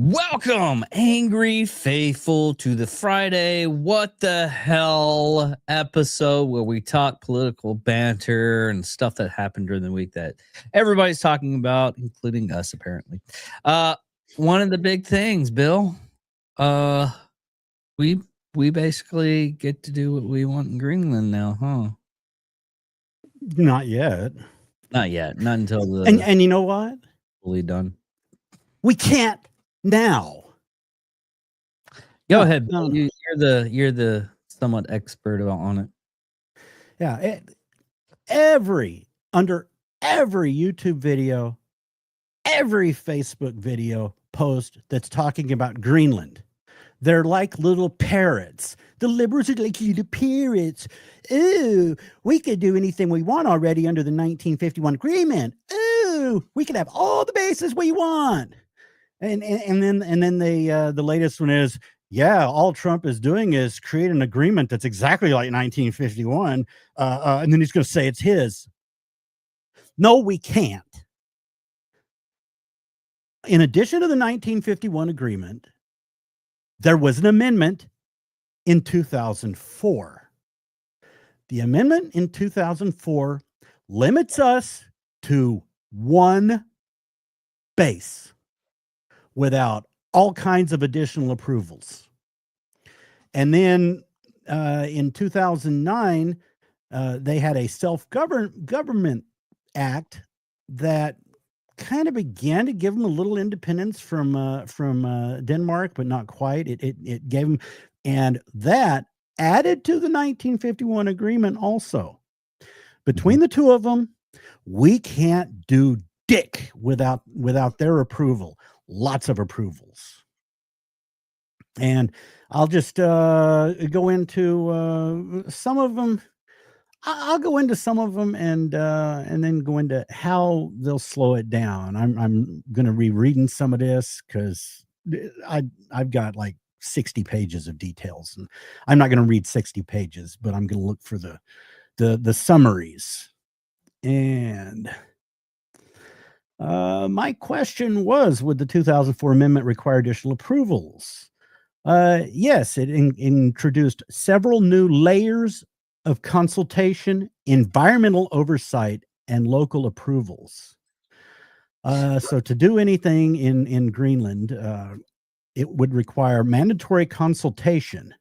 Welcome, angry faithful, to the Friday What the Hell episode where we talk political banter and stuff that happened during the week that everybody's talking about, including us, apparently. One of the big things, Bill, we basically get to do what we want in Greenland now, huh? Not yet. Not yet. Not until the And you know what? fully done. We can't now. Go ahead, Bill. You're the somewhat expert on it. Yeah. Under every YouTube video, every Facebook video post that's talking about Greenland, they're like little parrots. The liberals are like little parrots. Ooh, we could do anything we want already under the 1951 agreement. Ooh, we could have all the bases we want. And then the latest one is, yeah, all Trump is doing is create an agreement that's exactly like 1951, and then he's going to say it's his. No, we can't. In addition to the 1951 agreement, there was an amendment in 2004. The amendment in 2004 limits us to one base without all kinds of additional approvals. And then in 2009, they had a self-government act that kind of began to give them a little independence from Denmark, but not quite. It gave them, and that added to the 1951 agreement also. Between the two of them, we can't do dick without their approval. Lots of approvals. And I'll just go into some of them. I'll go into some of them and then go into how they'll slow it down. I'm going to be reading some of this because I've got like 60 pages of details, and I'm not going to read 60 pages, but I'm going to look for the summaries. And my question was, would the 2004 amendment require additional approvals? Yes, it introduced several new layers of consultation, environmental oversight, and local approvals. So to do anything in Greenland, it would require mandatory consultation.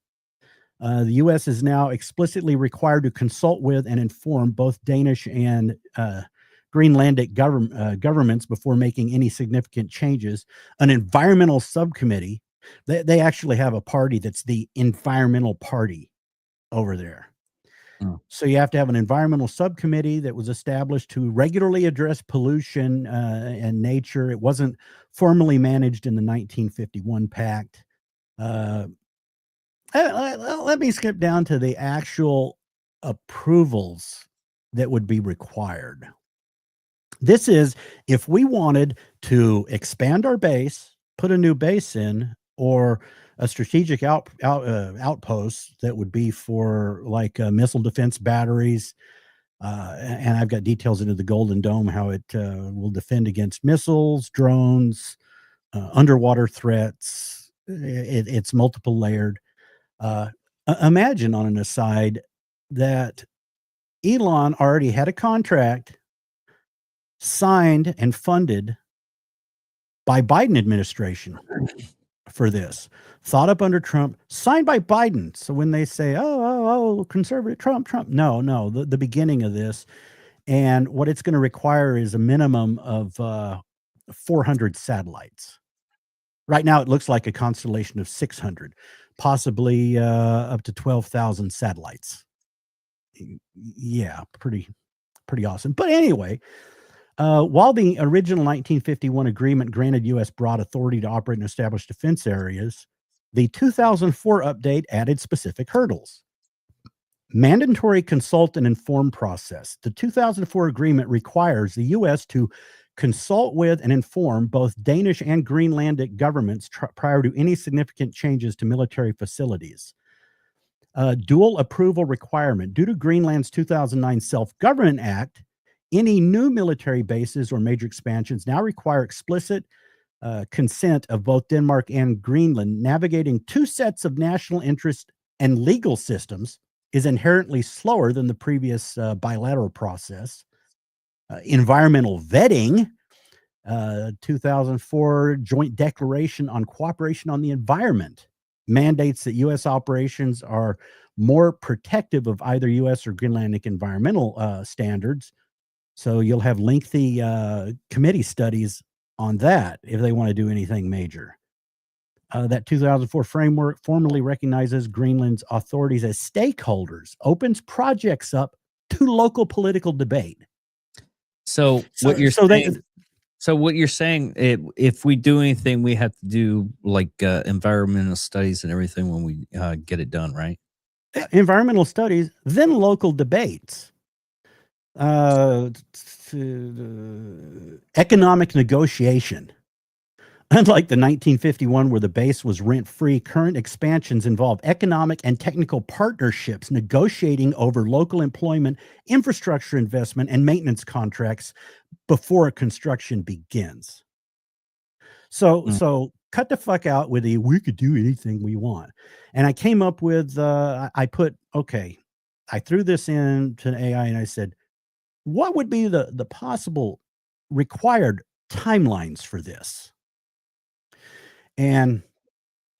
The U.S. is now explicitly required to consult with and inform both Danish and Greenlandic governments before making any significant changes. An environmental subcommittee, they actually have a party that's the environmental party over there. Oh. So you have to have an environmental subcommittee that was established to regularly address pollution and nature. It wasn't formally managed in the 1951 pact. Let me skip down to the actual approvals that would be required. This is if we wanted to expand our base, put a new base in, or a strategic outpost that would be for like missile defense batteries. And I've got details into the Golden Dome, how it will defend against missiles, drones, underwater threats. It's multiple layered. Imagine, on an aside, that Elon already had a contract signed and funded by Biden administration for this, thought up under Trump, signed by Biden. So when they say, oh, conservative Trump, no, the beginning of this, and what it's going to require is a minimum of 400 satellites. Right now, it looks like a constellation of 600, possibly up to 12,000 satellites. Yeah, pretty awesome. But anyway, while the original 1951 agreement granted U.S. broad authority to operate and establish defense areas, the 2004 update added specific hurdles. Mandatory consult and inform process. The 2004 agreement requires the U.S. to consult with and inform both Danish and Greenlandic governments prior to any significant changes to military facilities. Dual approval requirement. Due to Greenland's 2009 Self-Government Act, any new military bases or major expansions now require explicit consent of both Denmark and Greenland, navigating two sets of national interest and legal systems is inherently slower than the previous bilateral process. Environmental vetting, 2004 Joint Declaration on Cooperation on the Environment, mandates that U.S. operations are more protective of either U.S. or Greenlandic environmental standards. So you'll have lengthy committee studies on that if they want to do anything major. That 2004 framework formally recognizes Greenland's authorities as stakeholders, opens projects up to local political debate. So what you're saying? So what you're saying, if we do anything, we have to do like environmental studies and everything when we get it done, right? Environmental studies, then local debates. Economic negotiation. Unlike the 1951, where the base was rent-free, current expansions involve economic and technical partnerships negotiating over local employment, infrastructure investment, and maintenance contracts before a construction begins. So cut the fuck out with we could do anything we want. And I came up with, I threw this into an AI and I said, what would be the possible required timelines for this? And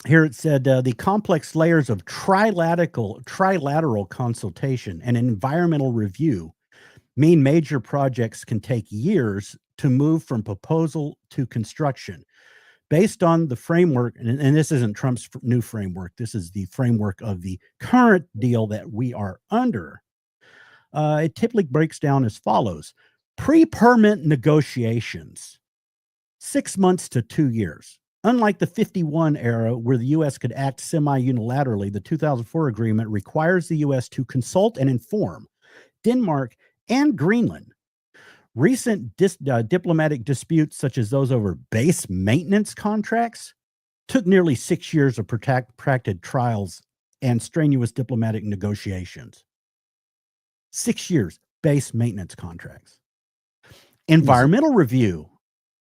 here it said the complex layers of trilateral consultation and environmental review mean major projects can take years to move from proposal to construction. Based on the framework, and this isn't Trump's new framework, this is the framework of the current deal that we are under. It typically breaks down as follows. Pre-permit negotiations, 6 months to 2 years. Unlike the 51 era, where the U.S. could act semi-unilaterally, the 2004 agreement requires the U.S. to consult and inform Denmark and Greenland. Recent diplomatic disputes, such as those over base maintenance contracts, took nearly 6 years of protracted trials and strenuous diplomatic negotiations. 6 years, base maintenance contracts. Environmental review,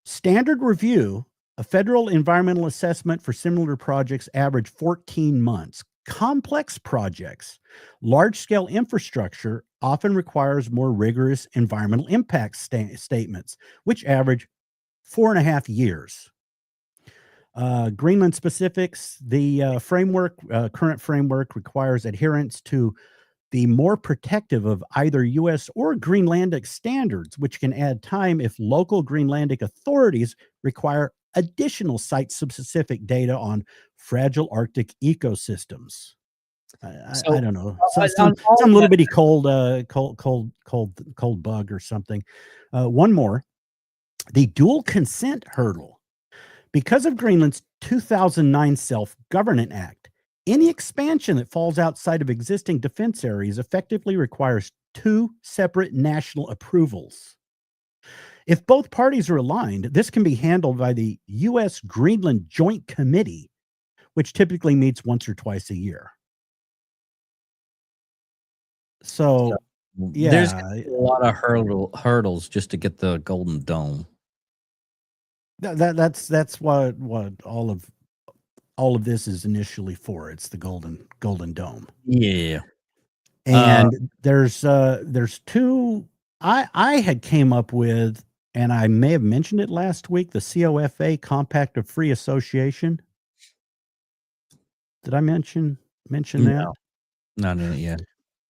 standard review. A federal environmental assessment for similar projects average 14 months. Complex projects, large-scale infrastructure often requires more rigorous environmental impact statements, which average 4.5 years. Greenland specifics, the current framework requires adherence to be more protective of either U.S. or Greenlandic standards, which can add time if local Greenlandic authorities require additional site-specific data on fragile Arctic ecosystems. I don't know, some little bitty cold bug or something. One more, the dual consent hurdle. Because of Greenland's 2009 Self-Governance Act, any expansion that falls outside of existing defense areas effectively requires 2 separate national approvals. If both parties are aligned, this can be handled by the U.S. Greenland Joint Committee, which typically meets once or twice a year. So yeah, there's a lot of hurdles just to get the Golden Dome. That's what all of this is initially for. It's the Golden Dome. Yeah. And there's 2 I had came up with, and I may have mentioned it last week, the COFA, Compact of Free Association. Did I mention that? Not in it yet.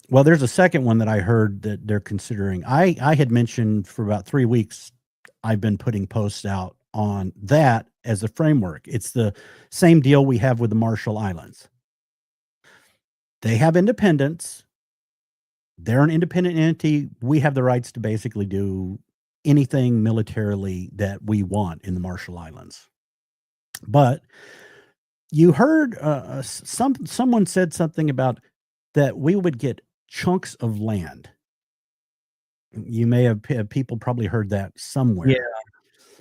Well, there's a second one that I heard that they're considering. I had mentioned for about 3 weeks, I've been putting posts out on that as a framework. It's the same deal we have with the Marshall Islands. They have independence. They're an independent entity. We have the rights to basically do anything militarily that we want in the Marshall Islands. But you heard someone said something about that we would get chunks of land. You may have people probably heard that somewhere. Yeah.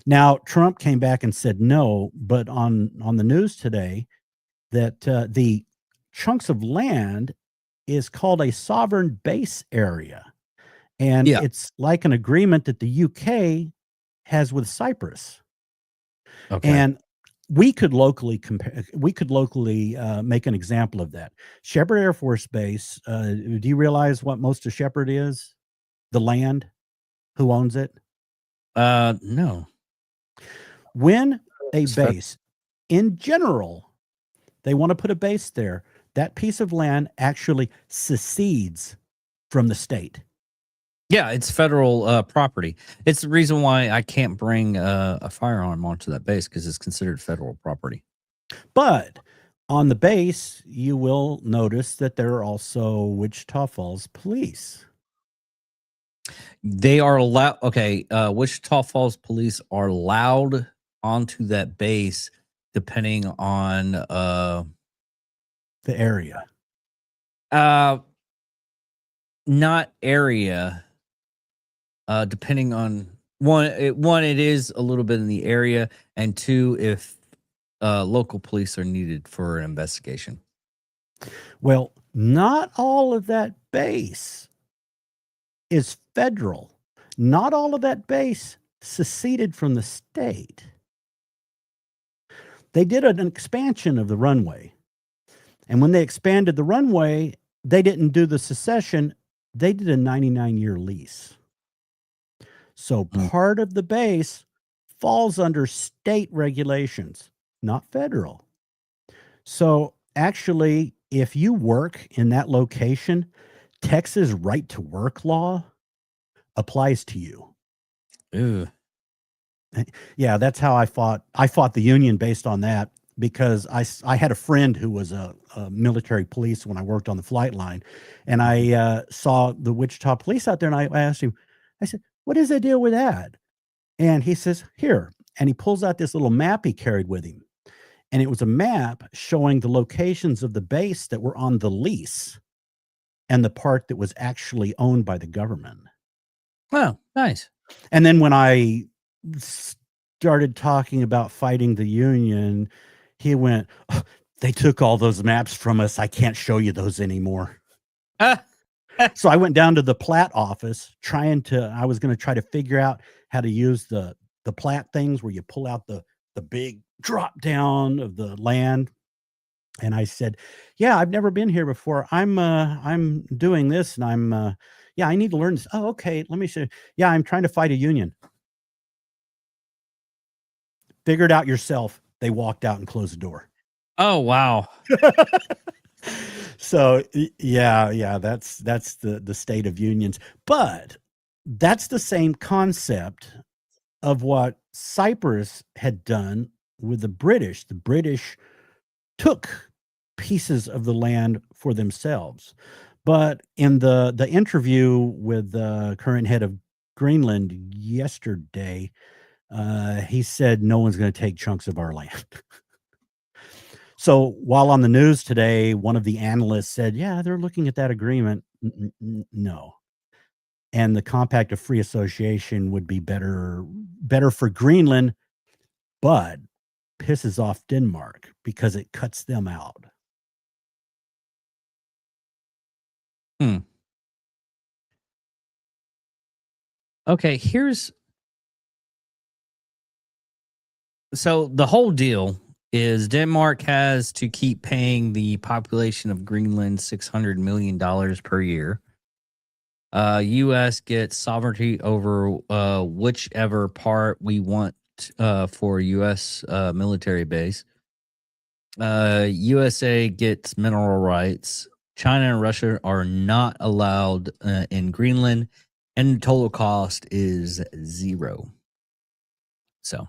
Now, Trump came back and said no, but on the news today that the chunks of land is called a sovereign base area. And it's like an agreement that the UK has with Cyprus. Okay. And we could locally compare. We could locally make an example of that. Shepherd Air Force Base. Do you realize what most of Shepherd is? The land. Who owns it? No. When a It's fed- base, in general, they want to put a base there, that piece of land actually secedes from the state. yeah, it's federal property. It's the reason why I can't bring a firearm onto that base because it's considered federal property. But on the base, you will notice that there are also Wichita Falls police. They are allowed. Okay, Wichita Falls police are allowed onto that base, depending on The area. uh not area. Depending on one, it is a little bit in the area, and two, if local police are needed for an investigation. Well, not all of that base is federal. Not all of that base seceded from the state. They did an expansion of the runway. And when they expanded the runway, they didn't do the secession, they did a 99-year lease. So Hmm. part of the base falls under state regulations, not federal. So actually, if you work in that location, Texas right to work law applies to you. Ew. Yeah, that's how I fought. I fought the union based on that because I had a friend who was a military police when I worked on the flight line, and I saw the Wichita police out there, and I asked him, I said, "What is the deal with that?" And he says, "Here," and he pulls out this little map he carried with him, and it was a map showing the locations of the base that were on the lease and the part that was actually owned by the government. Oh, nice. And then when I started talking about fighting the union, he went, "Oh, they took all those maps from us. I can't show you those anymore." Ah, So I went down to the plat office I was going to try to figure out how to use the plat things where you pull out the big drop down of the land. And I said, "Yeah, I've never been here before. I'm doing this and yeah, I need to learn this." "Oh, okay. Let me show." "Yeah, I'm trying to fight a union." "Figure it out yourself." They walked out and closed the door. oh wow. So yeah, that's the state of unions. But that's the same concept of what Cyprus had done with the British. The British took pieces of the land for themselves. But in the interview with the current head of Greenland yesterday, he said no one's going to take chunks of our land. So while on the news today, one of the analysts said, "Yeah, they're looking at that agreement." No. And the compact of free association would be better for Greenland, but pisses off Denmark because it cuts them out. Hmm. Okay, so the whole deal is Denmark has to keep paying the population of Greenland $600 million per year. U.S. gets sovereignty over whichever part we want for U.S. Military base. USA gets mineral rights. China and Russia are not allowed in Greenland, and the total cost is zero. So,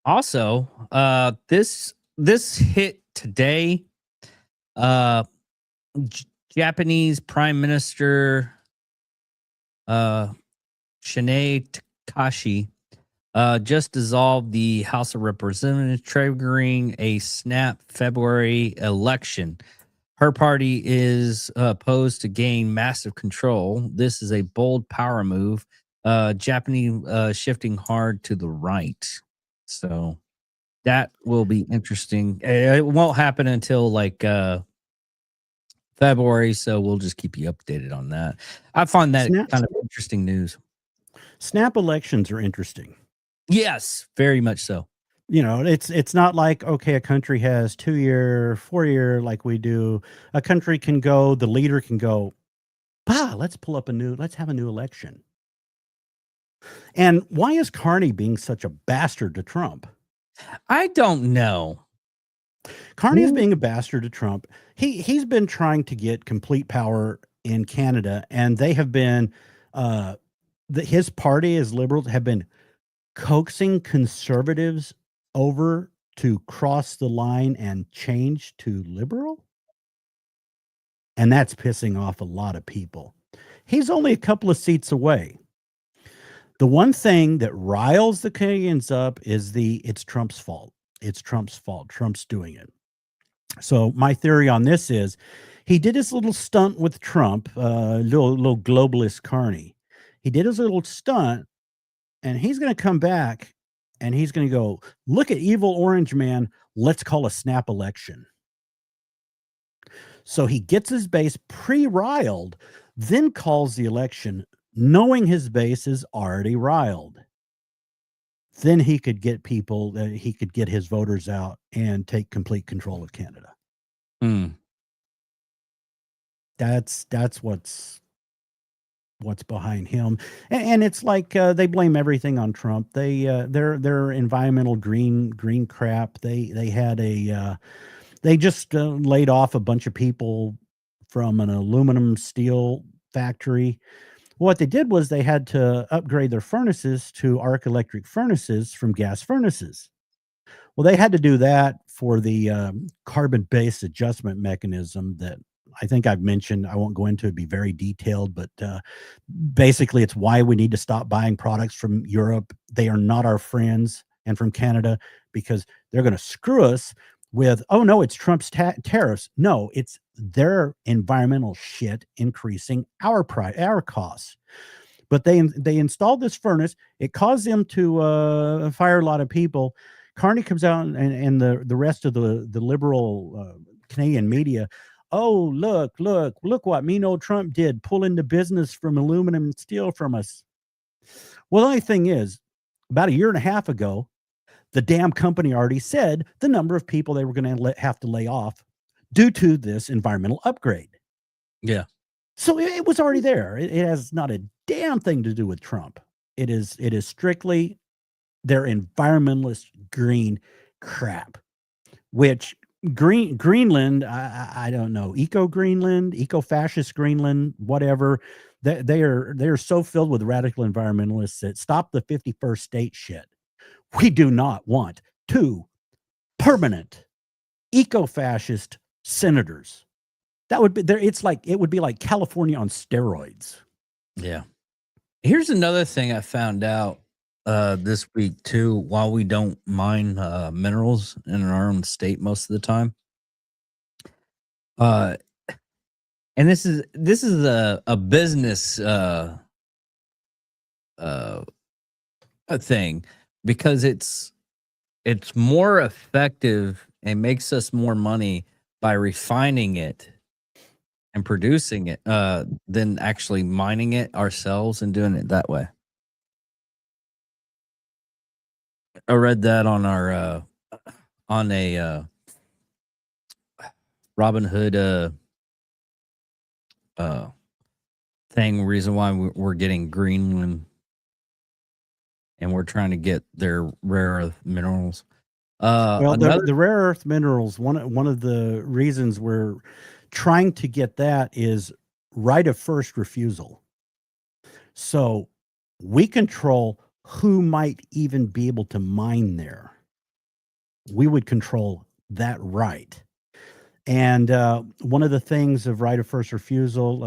also, this hit today. Uh, Japanese Prime Minister Shinei Takashi just dissolved the House of Representatives, triggering a snap February election. Her party is posed to gain massive control. This is a bold power move. Japanese shifting hard to the right. So that will be interesting. It won't happen until like February, so we'll just keep you updated on that. I find that Snap kind of interesting news. snap elections are interesting. Yes, very much so. You know, it's not like, okay, a country has 2-year, 4-year like we do. A country can go, the leader can go, let's have a new election. And why is Carney being such a bastard to Trump? I don't know. Carney is being a bastard to Trump. He's been trying to get complete power in Canada, and they have been his party as liberals have been coaxing conservatives over to cross the line and change to liberal. And that's pissing off a lot of people. He's only a couple of seats away. The one thing that riles the Canadians up is it's Trump's fault. It's Trump's fault. Trump's doing it. So my theory on this is he did his little stunt with Trump, little globalist Carney. He did his little stunt, and he's going to come back and he's going to go, look at evil orange man. Let's call a snap election. So he gets his base pre-riled, then calls the election, knowing his base is already riled. Then he could get people, he could get his voters out and take complete control of Canada. That's what's behind him. And it's like they blame everything on Trump. Their environmental green crap. They had they just laid off a bunch of people from an aluminum steel factory. What they did was they had to upgrade their furnaces to arc electric furnaces from gas furnaces. Well, they had to do that for the carbon-based adjustment mechanism that I think I've mentioned. I won't go into it, be very detailed, but basically it's why we need to stop buying products from Europe. They are not our friends, and from Canada, because they're going to screw us with, oh no, it's Trump's tariffs. No, it's their environmental shit increasing our costs. But they installed this furnace. It caused them to fire a lot of people. Carney comes out and the rest of the liberal Canadian media, oh, look what mean old Trump did, pull into business from aluminum and steel from us. Well, the only thing is, about a year and a half ago, the damn company already said the number of people they were going to have to lay off due to this environmental upgrade. Yeah. So it was already there. It has not a damn thing to do with Trump. It is strictly their environmentalist green crap, which Greenland, I don't know, Greenland, eco-fascist Greenland, whatever. They are so filled with radical environmentalists that stop the 51st state shit. We do not want 2 permanent eco-fascist senators. That would be there. It would be like California on steroids. Yeah. Here's another thing I found out this week too. While we don't mine minerals in our own state most of the time, and this is a business a thing, because it's more effective and makes us more money by refining it and producing it than actually mining it ourselves and doing it that way. I read that on our on a Robinhood thing. Reason why we're getting Greenland and we're trying to get their rare earth minerals. Well, the rare earth minerals, one of the reasons we're trying to get that is right of first refusal. So we control who might even be able to mine there. We would control that right. And one of the things of right of first refusal,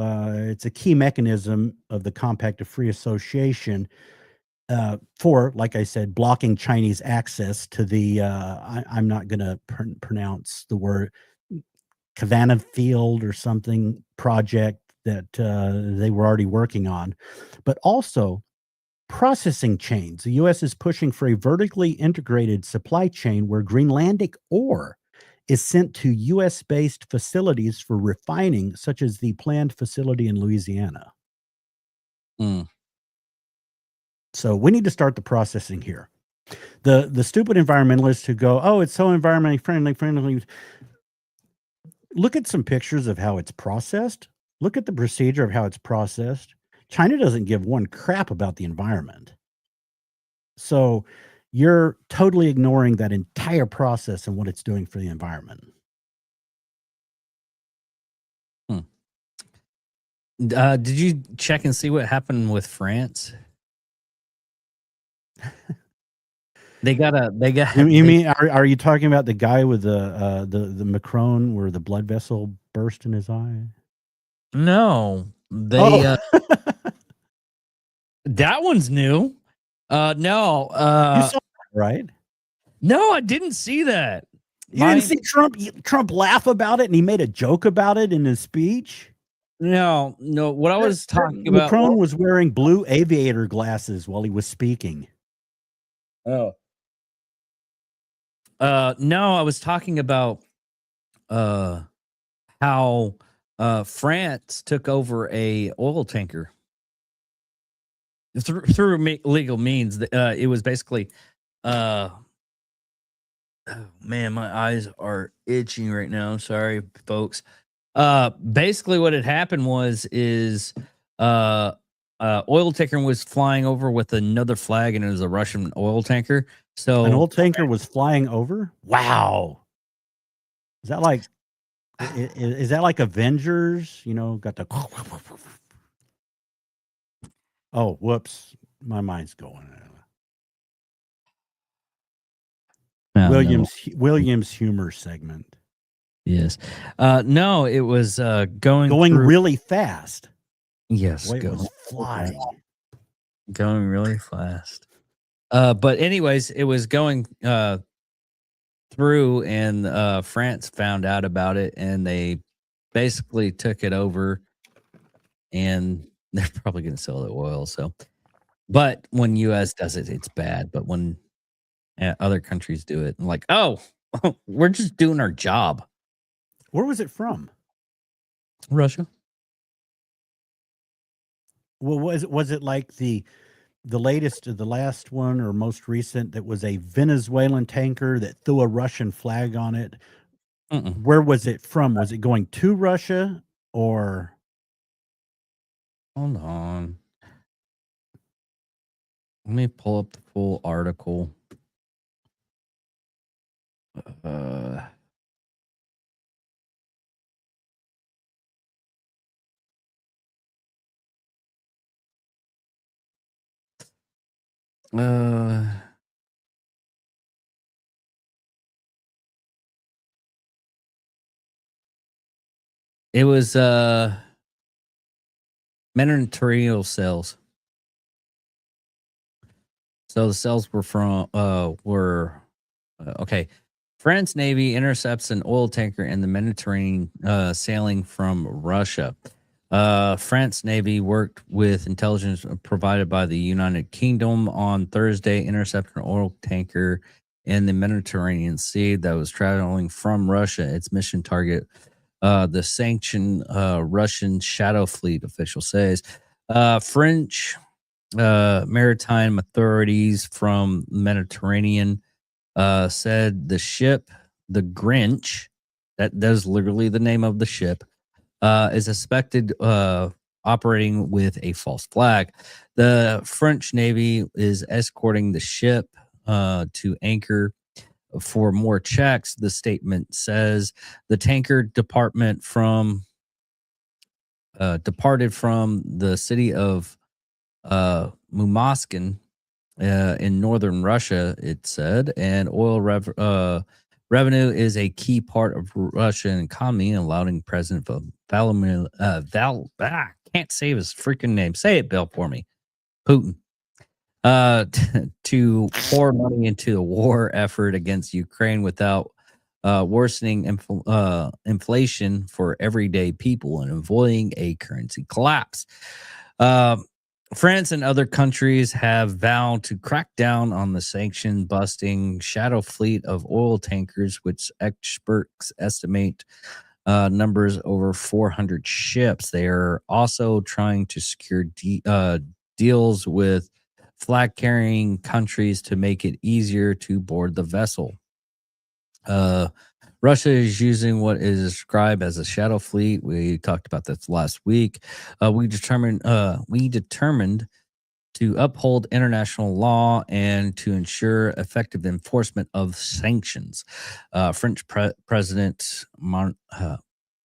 it's a key mechanism of the Compact of Free Association for, like I said, blocking Chinese access to the, I'm not going to pronounce the word, Kavanagh Field or something project that they were already working on, but also processing chains. The U.S. is pushing for a vertically integrated supply chain where Greenlandic ore is sent to U.S.-based facilities for refining, such as the planned facility in Louisiana. So we need to start the processing here. The stupid environmentalists who go, oh, it's so environmentally friendly. Look at some pictures of how it's processed. Look at the procedure of how it's processed. China doesn't give one crap about the environment. So you're totally ignoring that entire process and what it's doing for the environment. Did you check and see what happened with France? They got. You mean are you talking about the guy with the Macron where the blood vessel burst in his eye? No, they. Oh. That one's new. No. You saw that, right? No, I didn't see that. You didn't see Trump laugh about it, and he made a joke about it in his speech? No. What I was talking about, Macron was wearing blue aviator glasses while he was speaking. Oh. No, I was talking about how France took over a oil tanker through legal means. It was basically oh man, my eyes are itching right now. Sorry, folks. Basically what had happened is oil tanker was flying over with another flag, and it was a Russian oil tanker. So an oil tanker was flying over? Wow. Is that like Avengers? You know, got the oh, whoops. My mind's going. Williams humor segment. Yes. No, it was going really fast. Yes, it was flying. Going really fast. But anyways, it was going through, and France found out about it, and they basically took it over, and they're probably going to sell the oil. So, but when U.S. does it, it's bad. But when other countries do it, like, oh, we're just doing our job. Where was it from? Russia. Well, was it like the last one or most recent that was a Venezuelan tanker that threw a Russian flag on it? Where was it from? Was it going to Russia or? Hold on. Let me pull up the full article. It was Mediterranean cells. So the cells were from okay. France Navy intercepts an oil tanker in the Mediterranean sailing from Russia. France Navy worked with intelligence provided by the United Kingdom on Thursday, intercepting an oil tanker in the Mediterranean Sea that was traveling from Russia. Its mission target, the sanctioned Russian Shadow Fleet, official says. French maritime authorities from Mediterranean said the ship, the Grinch, that's literally the name of the ship, is suspected operating with a false flag. The French Navy is escorting the ship to anchor for more checks. The statement says the tanker departed from the city of Mumaskin in northern Russia, it said, and oil revenue is a key part of Russian economy, allowing President Vladimir can't say his freaking name. Say it, Bill, for me. Putin. To pour money into the war effort against Ukraine without worsening inflation for everyday people and avoiding a currency collapse. France and other countries have vowed to crack down on the sanction-busting shadow fleet of oil tankers, which experts estimate numbers over 400 ships. They are also trying to secure deals with flag-carrying countries to make it easier to board the vessel. Russia is using what is described as a shadow fleet. We talked about this last week. We determined to uphold international law and to ensure effective enforcement of sanctions. French President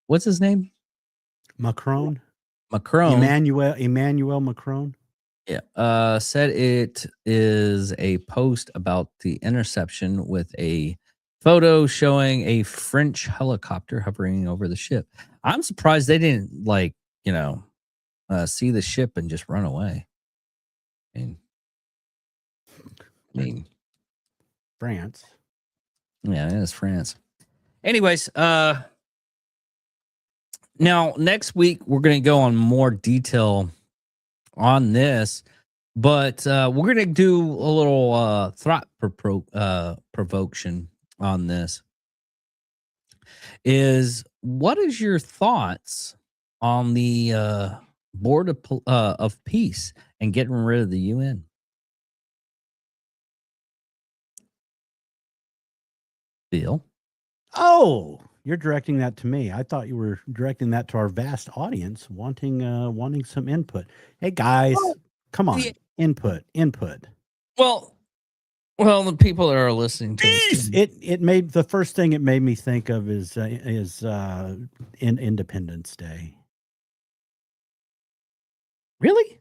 what's his name? Macron. Macron. Emmanuel Macron. Yeah. Said it is a post about the interception with a photo showing a French helicopter hovering over the ship. I'm surprised they didn't see the ship and just run away. I mean, France. Yeah, it is France. Anyways, now next week we're going to go on more detail on this, but we're going to do a little thought provocation on this. What is your thoughts on the board of peace and getting rid of the UN? Bill? Oh, you're directing that to me. I thought you were directing that to our vast audience, wanting some input. Hey guys, come on, input. Well, the people that are listening to this, it made the first thing it made me think of is Independence Day. Really?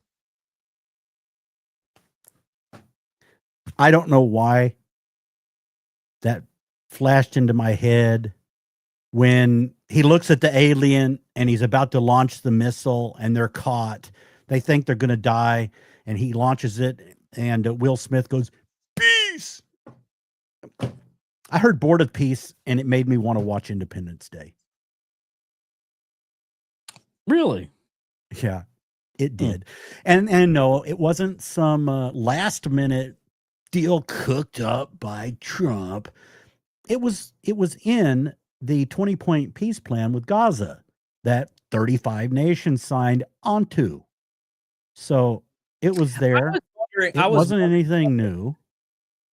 I don't know why that flashed into my head when he looks at the alien and he's about to launch the missile and they're caught. They think they're going to die and he launches it and Will Smith goes, "Peace." I heard Board of Peace and it made me want to watch Independence Day. Really? Yeah, it did. And no, it wasn't some last minute deal cooked up by Trump. It was in the 20-point peace plan with Gaza that 35 nations signed onto. So it was there. It wasn't anything new.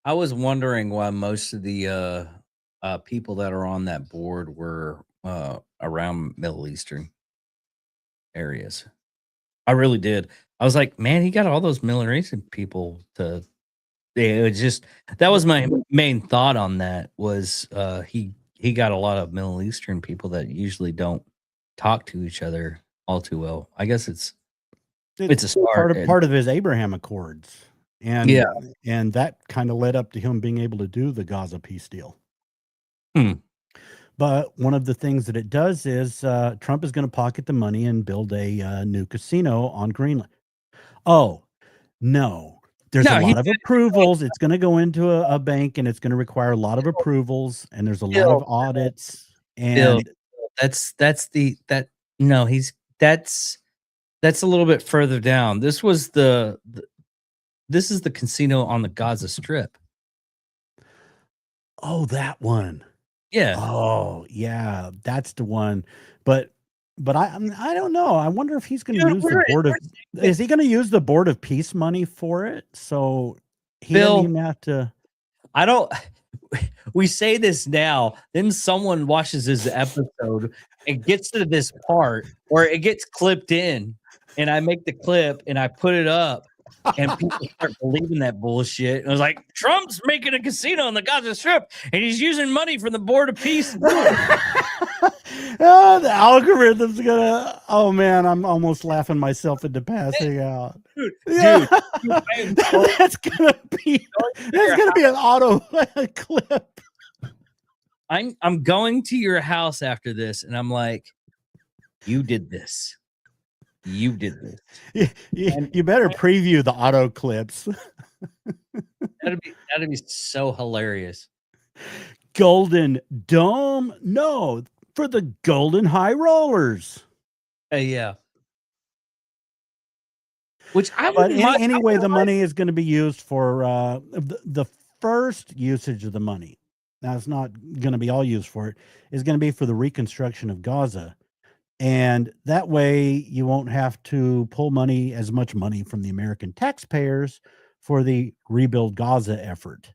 I was wondering why most of the people that are on that board were around Middle Eastern areas. I really did. I was like, man, he got all those Middle Eastern people to. It was just that was my main thought on that was he got a lot of Middle Eastern people that usually don't talk to each other all too well. I guess it's a start. Part of his Abraham Accords. And that kind of led up to him being able to do the Gaza peace deal. But one of the things that it does is Trump is going to pocket the money and build a new casino on Greenland. Oh, no. There's a lot of approvals. It's going to go into a bank and it's going to require a lot of approvals and there's a lot of audits. And that's a little bit further down. This is the casino on the Gaza Strip. Oh, that one. Yeah. Oh, yeah, that's the one. But I don't know. I wonder if he's going to use the board of. Is he going to use the Board of Peace money for it? So he doesn't even have to. I don't. We say this now. Then someone watches this episode and gets to this part, or it gets clipped in, and I make the clip and I put it up. And people start believing that bullshit. And it was like, Trump's making a casino on the Gaza Strip and he's using money from the Board of Peace. Oh, the algorithm's gonna. Oh man, I'm almost laughing myself into passing out. Dude, that's gonna be an auto clip. I'm going to your house after this, and I'm like, you did this. You did this. You better preview the auto clips. That'd be so hilarious. Golden Dome? No, for the Golden High Rollers. Yeah. Which anyway, the money is going to be used for the first usage of the money. Now it's not going to be all used for it. It's going to be for the reconstruction of Gaza. And that way you won't have to pull as much money from the American taxpayers for the Rebuild Gaza effort.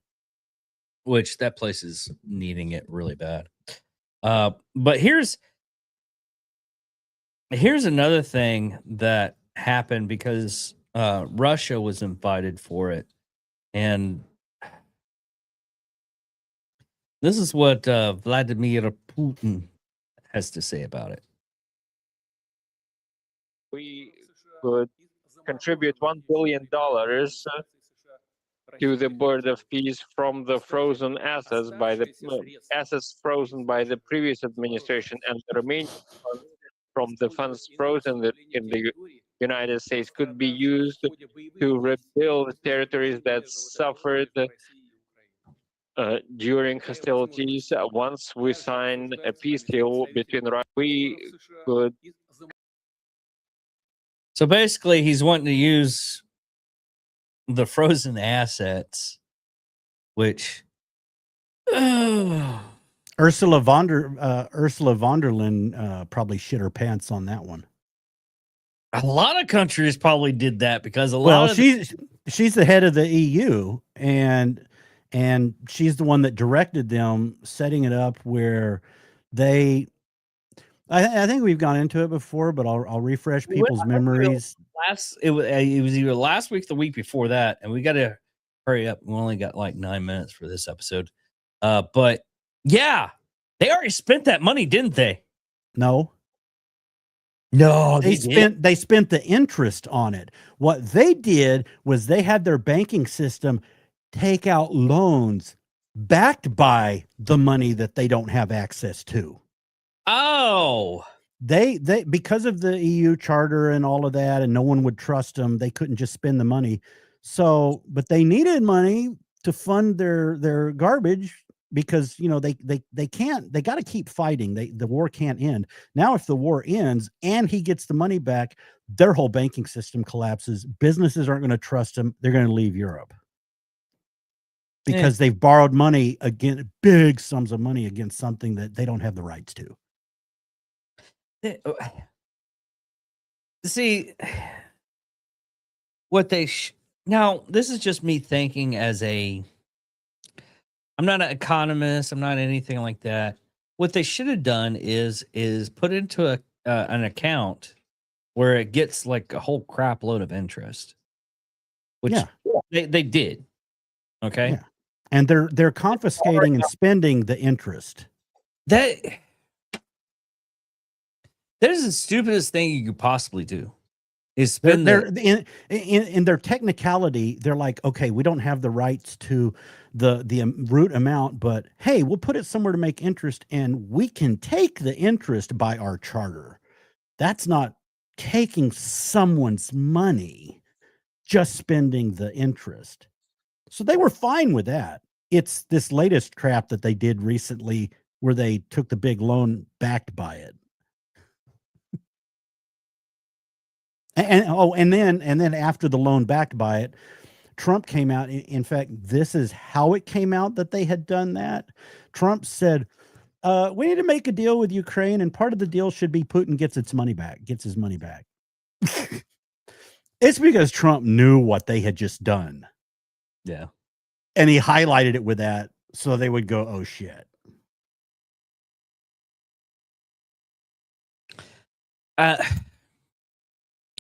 Which that place is needing it really bad. But here's another thing that happened because Russia was invited for it, and this is what Vladimir Putin has to say about it. We could contribute $1 billion to the Board of Peace from the frozen assets assets frozen by the previous administration, and the remaining funds from the funds frozen in the United States could be used to rebuild territories that suffered during hostilities. Once we sign a peace deal between Russia, we could. So basically, he's wanting to use the frozen assets, which Ursula von der Leyen probably shit her pants on that one. a lot of countries probably did that because a lot of she's the head of the EU, and she's the one that directed them setting it up where they. I think we've gone into it before, but I'll refresh people's memories. It was either last week, or the week before that, and we got to hurry up. We only got like 9 minutes for this episode. But yeah, they already spent that money, didn't they? No, they spent the interest on it. What they did was they had their banking system take out loans backed by the money that they don't have access to. Oh, they because of the EU charter and all of that, and no one would trust them, they couldn't just spend the money. So, but they needed money to fund their garbage because they can't, they got to keep fighting. The war can't end. Now, if the war ends and he gets the money back, their whole banking system collapses. Businesses aren't going to trust him. They're going to leave Europe because they've borrowed money again, big sums of money against something that they don't have the rights to. See, what they now, this is just me thinking as I'm not an economist, I'm not anything like that. What they should have done is put into an account where it gets like a whole crap load of interest, which they did. Okay. Yeah. And they're confiscating and spending the interest. That is the stupidest thing you could possibly do. Is spend in their technicality, they're like, okay, we don't have the rights to the root amount, but hey, we'll put it somewhere to make interest, and we can take the interest by our charter. That's not taking someone's money, just spending the interest. So they were fine with that. It's this latest crap that they did recently where they took the big loan backed by it. And then after the loan backed by it, Trump came out. In fact, this is how it came out that they had done that. Trump said, we need to make a deal with Ukraine, and part of the deal should be Putin gets his money back. It's because Trump knew what they had just done. Yeah. And he highlighted it with that so they would go, oh, shit.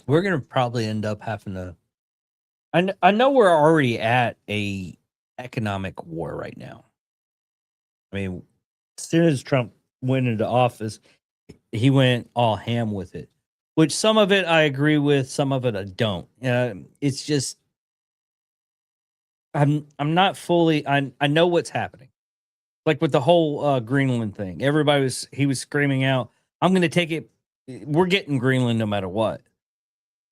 We're going to probably end up having to. I know we're already at a economic war right now. I mean, as soon as Trump went into office, he went all ham with it, which some of it I agree with, some of it I don't. It's just I'm not fully. I know what's happening, like with the whole Greenland thing. He was screaming out, "I'm going to take it. We're getting Greenland no matter what."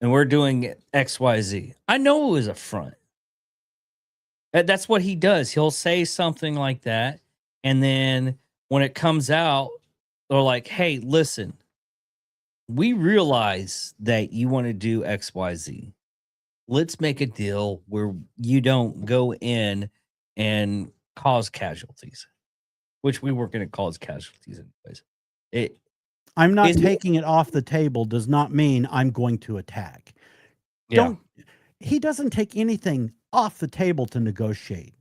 And we're doing XYZ. I know it was a front. That's what he does. He'll say something like that. And then when it comes out, they're like, hey, listen, we realize that you want to do XYZ. Let's make a deal where you don't go in and cause casualties, which we weren't going to cause casualties anyways. I'm not taking it off the table does not mean I'm going to attack. Yeah. he doesn't take anything off the table to negotiate.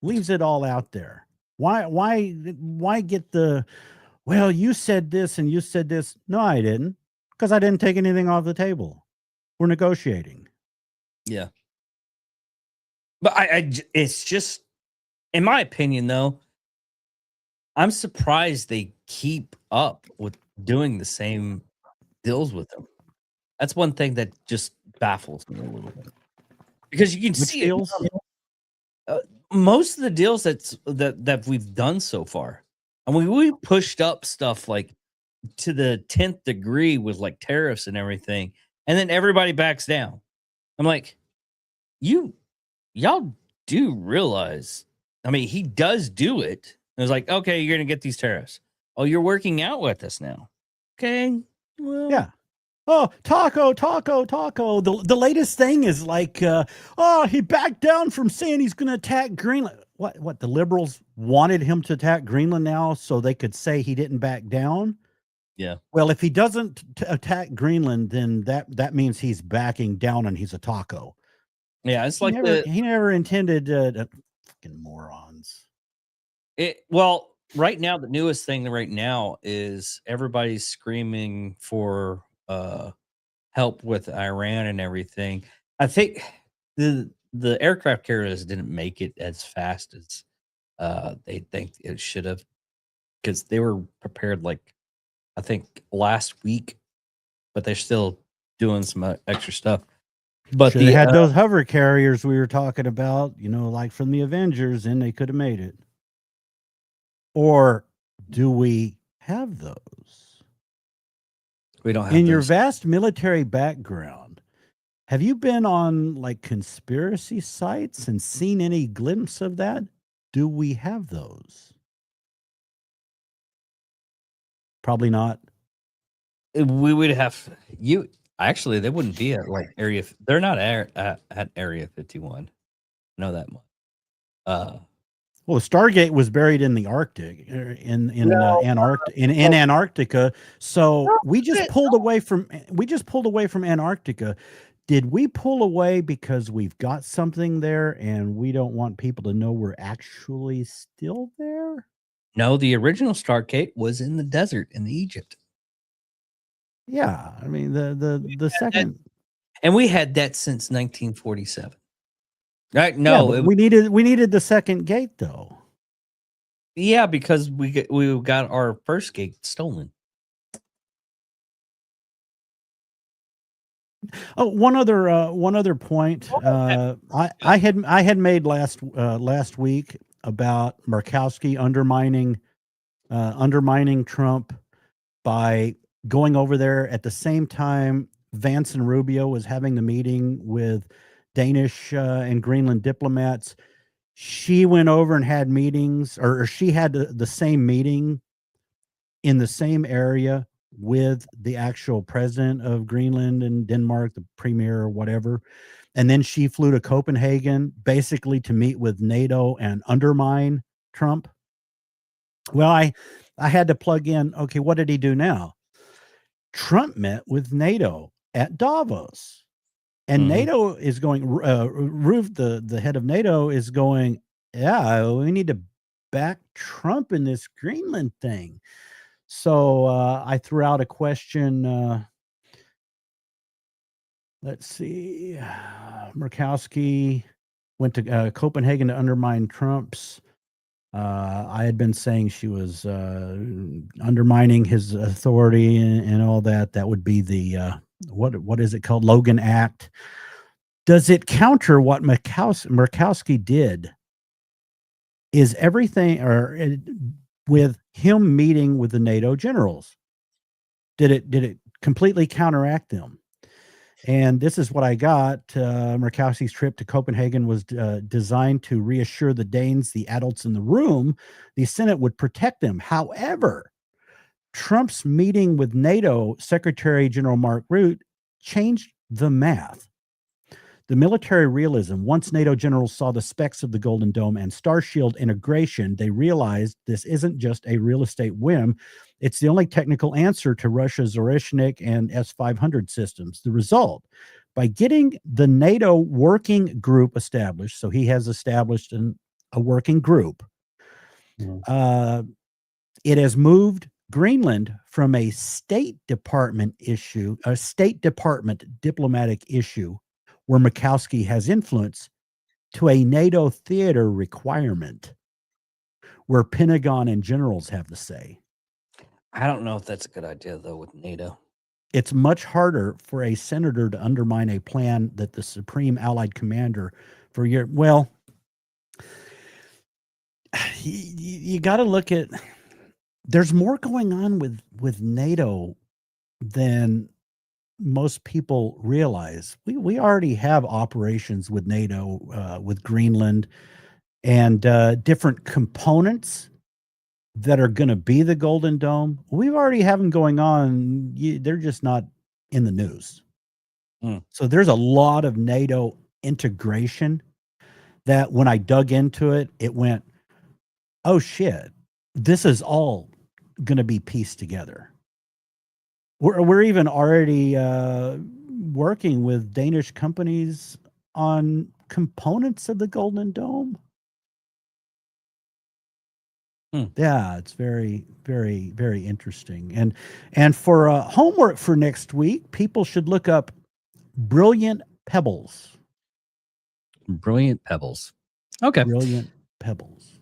Leaves it all out there. Why get the, well, you said this and you said this. No, I didn't, because I didn't take anything off the table. We're negotiating. Yeah. But it's just, in my opinion, though, I'm surprised they keep up with doing the same deals with them. That's one thing that just baffles me a little bit, because you can Which see deals? most of the deals that we've done so far. I mean, we pushed up stuff like to the 10th degree with like tariffs and everything, and then everybody backs down. I'm like, y'all do realize, I mean, he does do it. It was like, okay, you're gonna get these tariffs. Oh, you're working out with us now. Okay. Well, Yeah. Oh, taco. The latest thing is like, he backed down from saying he's going to attack Greenland. What? The liberals wanted him to attack Greenland now so they could say he didn't back down? Yeah. Well, if he doesn't attack Greenland, then that means he's backing down and he's a taco. Yeah, it's He like he never intended fucking morons. Well, right now, the newest thing right now is everybody's screaming for help with Iran and everything. I think the aircraft carriers didn't make it as fast as they think it should have, because they were prepared like, I think, last week, but they're still doing some extra stuff. But they had those hover carriers we were talking about, like from the Avengers, and they could have made it. Or do we have those? We don't have in those. your vast military background. Have you been on like conspiracy sites and seen any glimpse of that? Do we have those? Probably not. We would have you. Actually, they wouldn't be at like area. They're not at Area 51. Know that much. Well, Stargate was buried in the Arctic, in Antarctica. So we just pulled away from Antarctica. Did we pull away because we've got something there and we don't want people to know we're actually still there? No, the original Stargate was in the desert in Egypt. Yeah, I mean the second, and we had that since 1947. Right? No, we needed the second gate though. Yeah, because we got our first gate stolen. Oh, one other point. I had made last week about Murkowski undermining Trump by going over there at the same time Vance and Rubio was having the meeting with Danish and Greenland diplomats. She went over and had meetings, or she had the same meeting in the same area with the actual president of Greenland and Denmark, the premier or whatever. And then she flew to Copenhagen basically to meet with NATO and undermine Trump. Well, I had to plug in, okay, what did he do now? Trump met with NATO at Davos. And NATO is going, Ruth, the head of NATO, is going, yeah, we need to back Trump in this Greenland thing. So I threw out a question. Let's see. Murkowski went to Copenhagen to undermine Trump's. I had been saying she was undermining his authority and all that. That would be the what is it called? Logan Act. Does it counter what Murkowski did? Is everything, or with him meeting with the NATO generals, did it completely counteract them? And this is what I got. Murkowski's trip to Copenhagen was designed to reassure the Danes, the adults in the room, the Senate would protect them. However, Trump's meeting with NATO Secretary General Mark Rutte changed the math. The military realism, once NATO generals saw the specs of the Golden Dome and Starshield integration, they realized this isn't just a real estate whim. It's the only technical answer to Russia's Oreshnik and S-500 systems. The result, by getting the NATO working group established. So he has established a working group. It has moved Greenland from a State Department diplomatic issue where Murkowski has influence to a NATO theater requirement where Pentagon and generals have the say. I don't know if that's a good idea, though, with NATO. It's much harder for a senator to undermine a plan that the Supreme Allied Commander for your, well, you got to look at, there's more going on with NATO than most people realize. We already have operations with NATO, with Greenland, and different components that are going to be the Golden Dome. We already have them going on. They're just not in the news. So there's a lot of NATO integration that when I dug into it, it went, oh shit, this is all going to be pieced together. We're even already working with Danish companies on components of the Golden Dome. Yeah, it's very, very, very interesting. And for homework for next week, people should look up Brilliant Pebbles. Brilliant Pebbles. Okay. Brilliant Pebbles.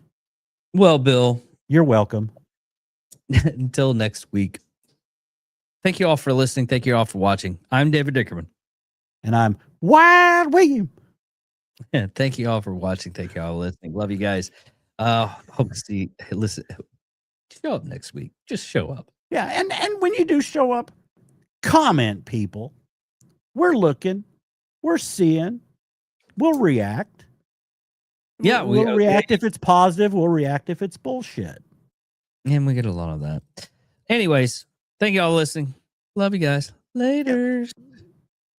Well, Bill, you're welcome. Until next week. Thank you all for listening. Thank you all for watching. I'm David Dickerman. And I'm Wild William. Yeah, thank you all for watching. Thank you all for listening. Love you guys. Hope to see, listen, show up next week. Just show up. Yeah, and when you do show up, comment, people. We're looking. We're seeing. We'll react. Yeah, we'll react if it's positive. We'll react if it's bullshit. And we get a lot of that. Anyways, thank you all for listening. Love you guys. Later. Yep.